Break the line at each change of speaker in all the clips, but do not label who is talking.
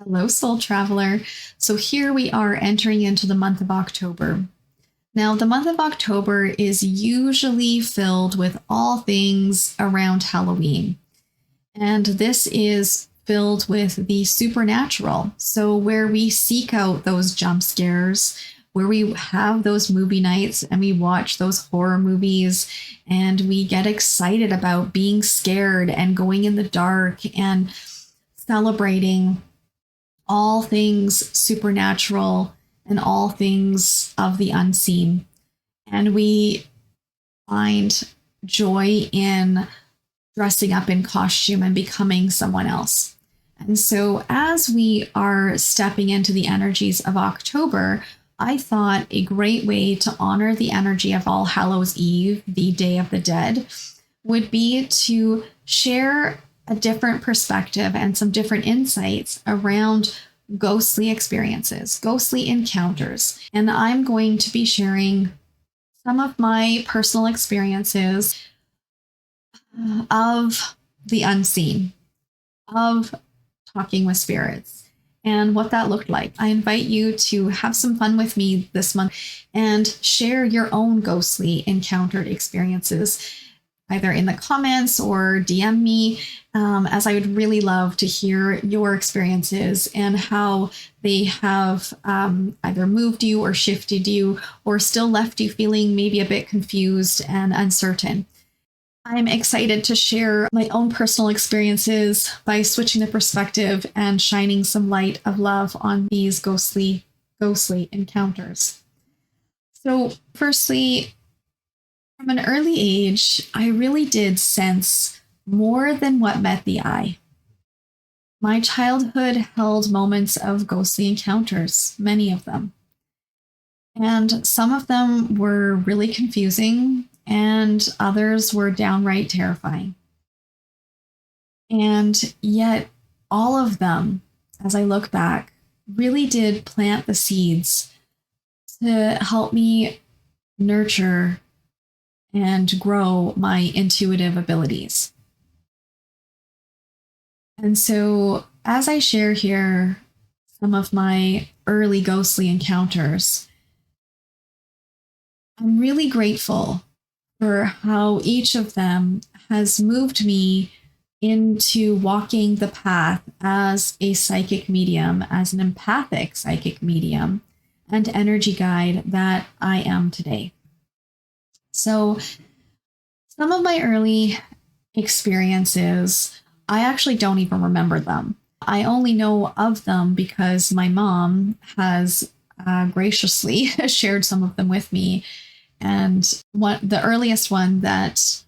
Hello, soul traveler. So here we are entering into the month of October. Now, the month of October is usually filled with all things around Halloween. And this is filled with the supernatural. So, where we seek out those jump scares, where we have those movie nights and we watch those horror movies and we get excited about being scared and going in the dark and celebrating all things supernatural and all things of the unseen. And we find joy in dressing up in costume and becoming someone else. And so, as we are stepping into the energies of October, I thought a great way to honor the energy of All Hallows Eve, the Day of the Dead, would be to share a different perspective and some different insights around ghostly experiences, ghostly encounters. And I'm going to be sharing some of my personal experiences of the unseen, of talking with spirits, and what that looked like. I invite you to have some fun with me this month and share your own ghostly encountered experiences, either in the comments or DM me, as I would really love to hear your experiences and how they have either moved you or shifted you or still left you feeling maybe a bit confused and uncertain. I'm excited to share my own personal experiences by switching the perspective and shining some light of love on these ghostly encounters. So, firstly, from an early age, I really did sense more than what met the eye. My childhood held moments of ghostly encounters, many of them. And some of them were really confusing, and others were downright terrifying. And yet, all of them, as I look back, really did plant the seeds to help me nurture and grow my intuitive abilities. And so, as I share here some of my early ghostly encounters, I'm really grateful for how each of them has moved me into walking the path as a psychic medium, as an empathic psychic medium, and energy guide that I am today. So, some of my early experiences, I actually don't even remember them. I only know of them because my mom has graciously shared some of them with me. And the earliest one that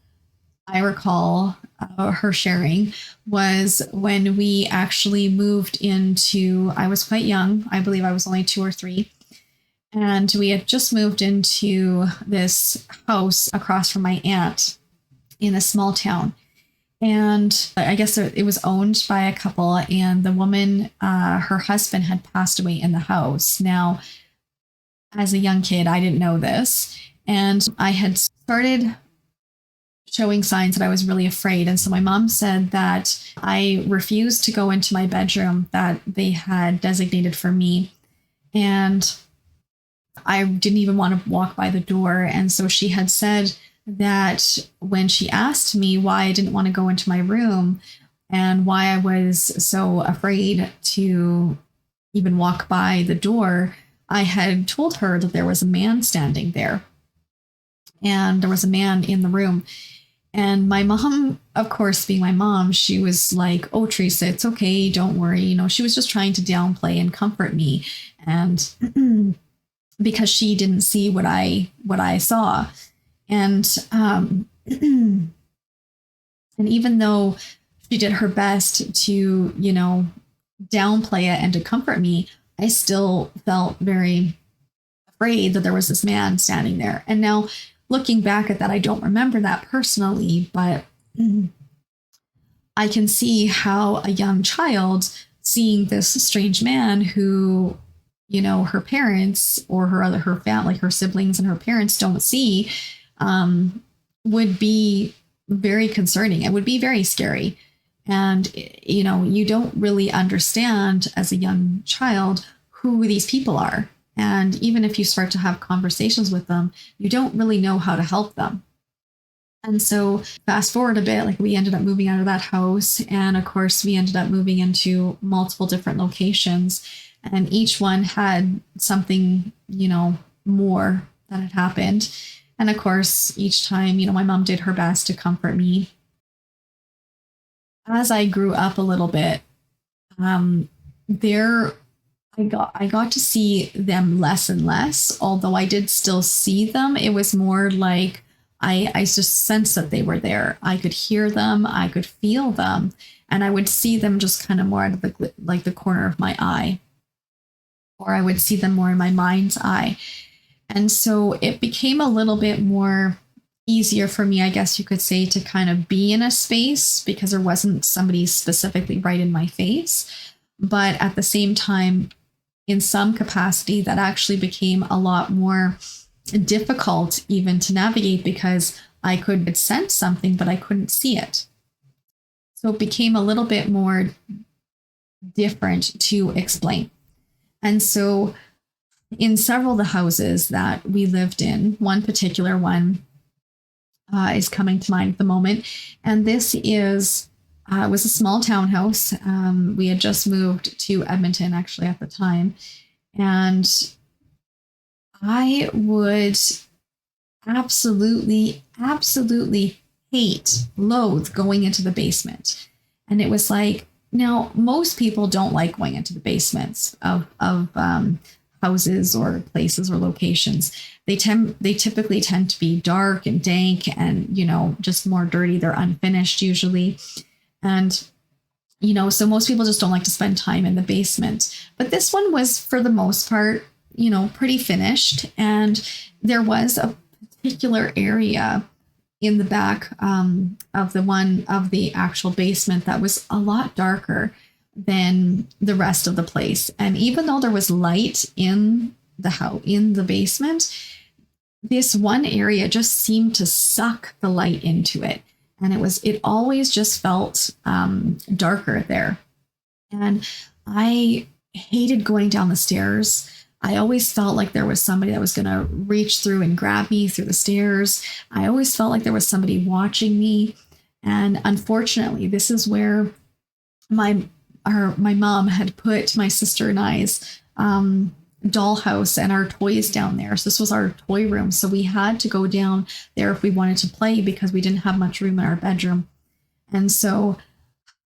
I recall her sharing was when we actually moved into, I was quite young. I believe I was only 2 or 3. And we had just moved into this house across from my aunt in a small town. And I guess it was owned by a couple, and the woman, her husband had passed away in the house. Now, as a young kid, I didn't know this. And I had started showing signs that I was really afraid. And so my mom said that I refused to go into my bedroom that they had designated for me. And I didn't even want to walk by the door. And so she had said that when she asked me why I didn't want to go into my room and why I was so afraid to even walk by the door, I had told her that there was a man standing there. And there was a man in the room. And my mom, of course, being my mom, she was like, "Oh, Teresa, it's okay. Don't worry." She was just trying to downplay and comfort me. And because she didn't see what I saw. And and even though she did her best to, downplay it and to comfort me, I still felt very afraid that there was this man standing there. And now, looking back at that, I don't remember that personally, but I can see how a young child seeing this strange man who, her parents or her family, her siblings and her parents don't see, would be very concerning. It would be very scary. And, you don't really understand as a young child who these people are. And even if you start to have conversations with them, you don't really know how to help them. And so fast forward a bit, like we ended up moving out of that house. And of course, we ended up moving into multiple different locations. And each one had something, more that had happened. And of course, each time, my mom did her best to comfort me. As I grew up a little bit, there I got to see them less and less, although I did still see them. It was more like I just sensed that they were there. I could hear them, I could feel them, and I would see them just kind of more out of the corner of my eye, or I would see them more in my mind's eye. And so it became a little bit more easier for me, I guess you could say, to kind of be in a space because there wasn't somebody specifically right in my face. But at the same time, in some capacity, that actually became a lot more difficult even to navigate because I could sense something, but I couldn't see it. So it became a little bit more different to explain. And so in several of the houses that we lived in, one particular one is coming to mind at the moment. And this was a small townhouse. We had just moved to Edmonton actually at the time. And I would absolutely loathe going into the basement. And it was like, now most people don't like going into the basements of houses or places or locations. They typically tend to be dark and dank and, just more dirty. They're unfinished usually. And, so most people just don't like to spend time in the basement. But this one was, for the most part, pretty finished. And there was a particular area in the back of the actual basement that was a lot darker than the rest of the place. And even though there was light in the house, in the basement, this one area just seemed to suck the light into it. And it always just felt darker there. And I hated going down the stairs. I always felt like there was somebody that was going to reach through and grab me through the stairs. I always felt like there was somebody watching me. And unfortunately, this is where my mom had put my sister and I's dollhouse and our toys down there. So this was our toy room. So we had to go down there if we wanted to play because we didn't have much room in our bedroom. And so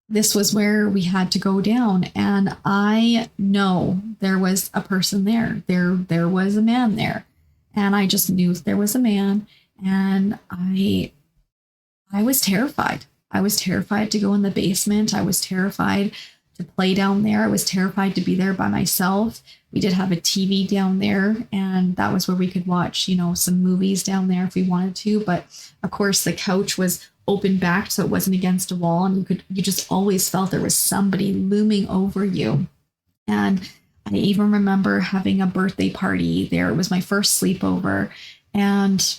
this was where we had to go down. And I know there was a person there. There was a man there. And I just knew there was a man. And I was terrified. I was terrified to go in the basement. I was terrified to play down there. I was terrified to be there by myself. We did have a TV down there, and that was where we could watch, some movies down there if we wanted to. But of course, the couch was open back, so it wasn't against a wall, and you just always felt there was somebody looming over you. And I even remember having a birthday party there. It was my first sleepover, and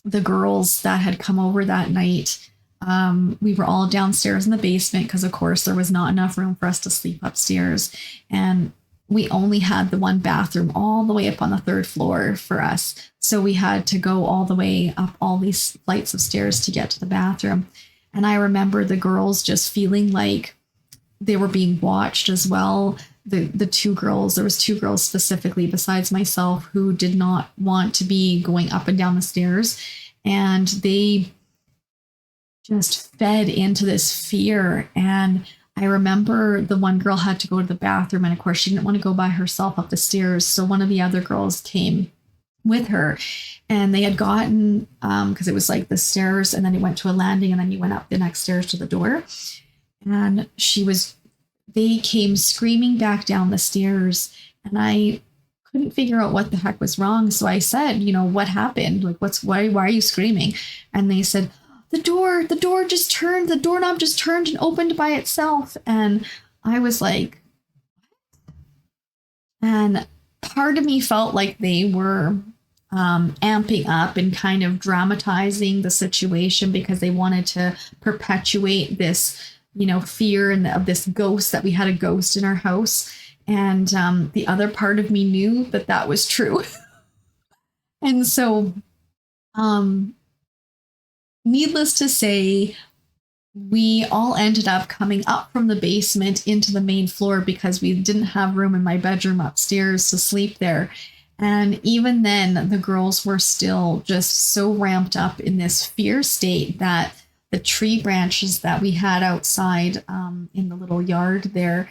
the girls that had come over that night, we were all downstairs in the basement because, of course, there was not enough room for us to sleep upstairs. And we only had the one bathroom all the way up on the third floor for us. So we had to go all the way up all these flights of stairs to get to the bathroom. And I remember the girls just feeling like they were being watched as well. The two girls, there was two girls specifically besides myself who did not want to be going up and down the stairs. And they just fed into this fear. And I remember the one girl had to go to the bathroom, and of course she didn't want to go by herself up the stairs. So one of the other girls came with her, and they had gotten, because it was like the stairs and then you went to a landing and then you went up the next stairs to the door. And they came screaming back down the stairs, and I couldn't figure out what the heck was wrong. So I said, what happened? Like, why are you screaming? And they said, the door just turned, the doorknob just turned and opened by itself. And I was like, what? And part of me felt like they were amping up and kind of dramatizing the situation because they wanted to perpetuate this, fear and of this ghost, that we had a ghost in our house. And the other part of me knew that that was true. And so, needless to say, we all ended up coming up from the basement into the main floor because we didn't have room in my bedroom upstairs to sleep there. And even then, the girls were still just so ramped up in this fear state that the tree branches that we had outside in the little yard there,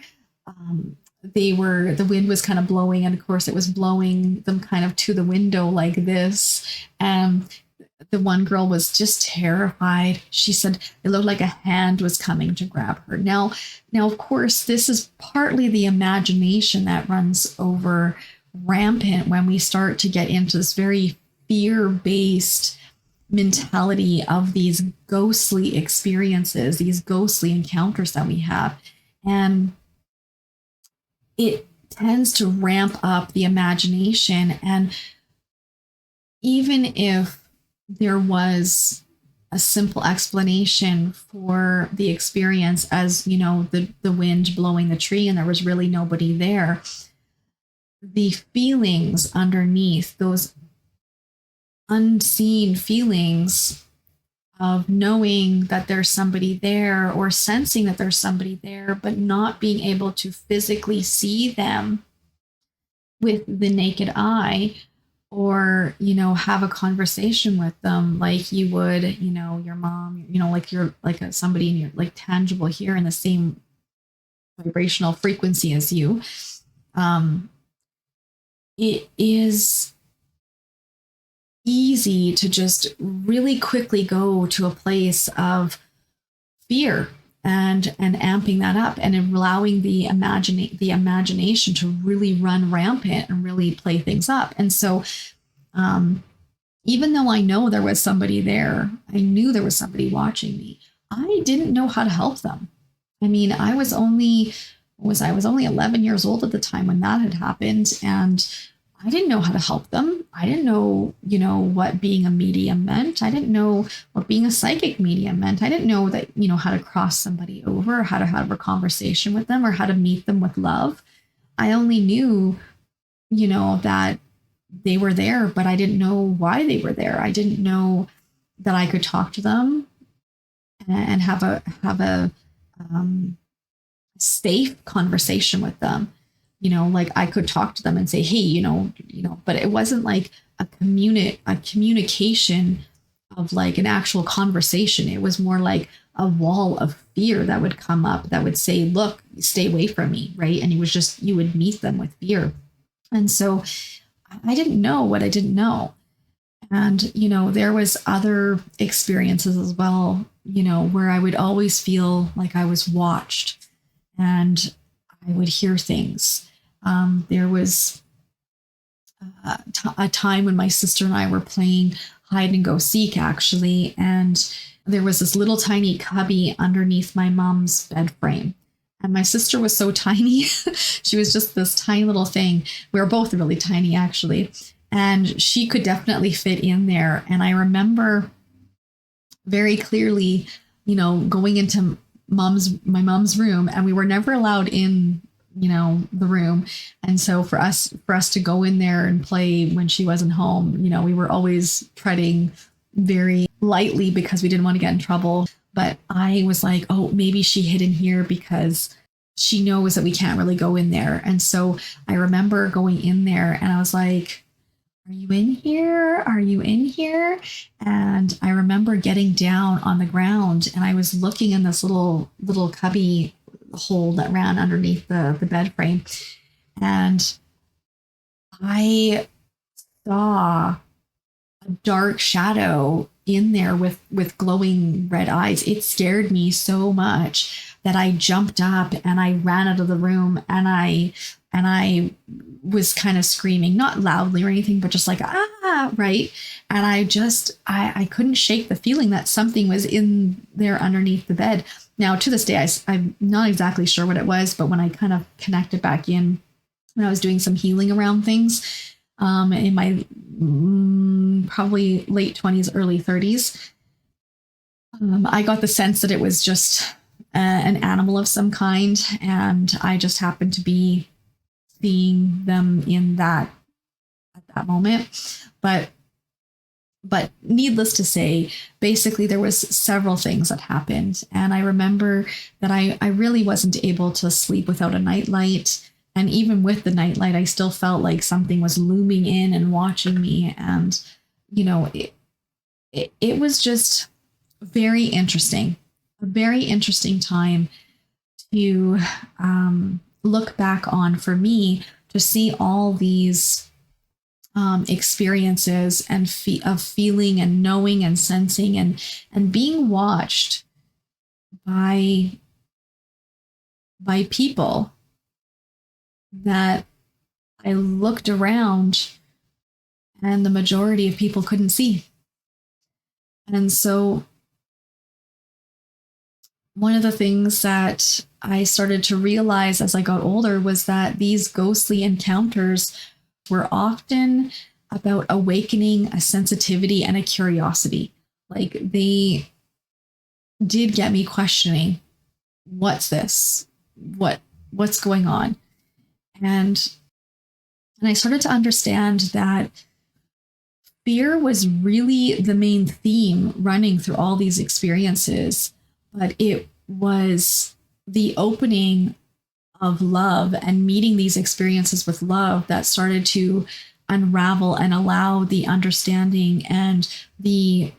the wind was kind of blowing. And of course, it was blowing them kind of to the window like this. And the one girl was just terrified. She said it looked like a hand was coming to grab her. Now, of course, this is partly the imagination that runs over rampant when we start to get into this very fear-based mentality of these ghostly experiences, these ghostly encounters that we have. And it tends to ramp up the imagination. And even if there was a simple explanation for the experience as, the wind blowing the tree and there was really nobody there, the feelings underneath, those unseen feelings of knowing that there's somebody there or sensing that there's somebody there, but not being able to physically see them with the naked eye, or have a conversation with them like you would your mom, like you're like somebody in your like tangible here in the same vibrational frequency as you. It is easy to just really quickly go to a place of fear and amping that up and allowing the imagination to really run rampant and really play things up. And so even though I know there was somebody there, I knew there was somebody watching me, I didn't know how to help them. I mean, I was only 11 years old at the time when that had happened, and I didn't know how to help them. I didn't know, what being a medium meant. I didn't know what being a psychic medium meant. I didn't know that, how to cross somebody over, or how to have a conversation with them, or how to meet them with love. I only knew, that they were there, but I didn't know why they were there. I didn't know that I could talk to them and have a safe conversation with them. Like I could talk to them and say, hey, but it wasn't like a communication of like an actual conversation. It was more like a wall of fear that would come up that would say, look, stay away from me. Right. And you would meet them with fear. And so I didn't know what I didn't know. And, there was other experiences as well, where I would always feel like I was watched and I would hear things. There was a time when my sister and I were playing hide and go seek, actually, and there was this little tiny cubby underneath my mom's bed frame. And my sister was so tiny. She was just this tiny little thing. We were both really tiny, actually. And she could definitely fit in there. And I remember very clearly, going into my mom's room, and we were never allowed in, the room. And so for us to go in there and play when she wasn't home, we were always treading very lightly because we didn't want to get in trouble. But I was like, oh, maybe she hid in here because she knows that we can't really go in there. And so I remember going in there and I was like, are you in here? Are you in here? And I remember getting down on the ground and I was looking in this little cubby hole that ran underneath the bed frame. And I saw a dark shadow in there with glowing red eyes. It scared me so much that I jumped up and I ran out of the room, and I was kind of screaming, not loudly or anything, but just like, ah, right. And I couldn't shake the feeling that something was in there underneath the bed. Now, to this day, I'm not exactly sure what it was, but when I kind of connected back in, when I was doing some healing around things, in my probably late 20s, early 30s. I got the sense that it was just an animal of some kind, and I just happened to be seeing them in that at that moment. But needless to say, basically there was several things that happened. And I remember that I really wasn't able to sleep without a nightlight. And even with the nightlight, I still felt like something was looming in and watching me. And, it was just very interesting, a very interesting time to look back on for me, to see all these experiences and of feeling and knowing and sensing and being watched by people that I looked around and the majority of people couldn't see. And so one of the things that I started to realize as I got older was that these ghostly encounters were often about awakening a sensitivity and a curiosity. Like, they did get me questioning, what's this? What's going on? And I started to understand that fear was really the main theme running through all these experiences, but it was the opening of love and meeting these experiences with love that started to unravel and allow the understanding and the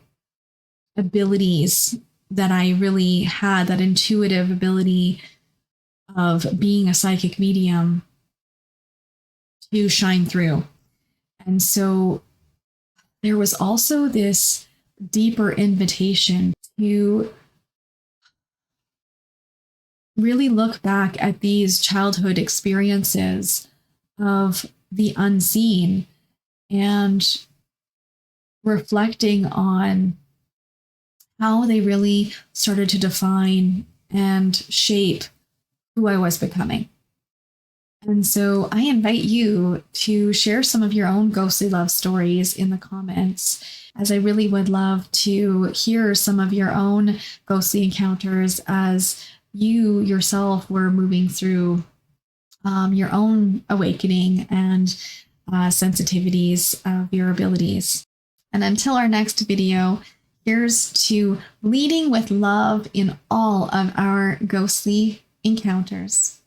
abilities that I really had, that intuitive ability of being a psychic medium, to shine through. And so there was also this deeper invitation to really look back at these childhood experiences of the unseen and reflecting on how they really started to define and shape who I was becoming. And so I invite you to share some of your own ghostly love stories in the comments, as I really would love to hear some of your own ghostly encounters as you yourself were moving through your own awakening and sensitivities of your abilities. And until our next video, here's to leading with love in all of our ghostly encounters.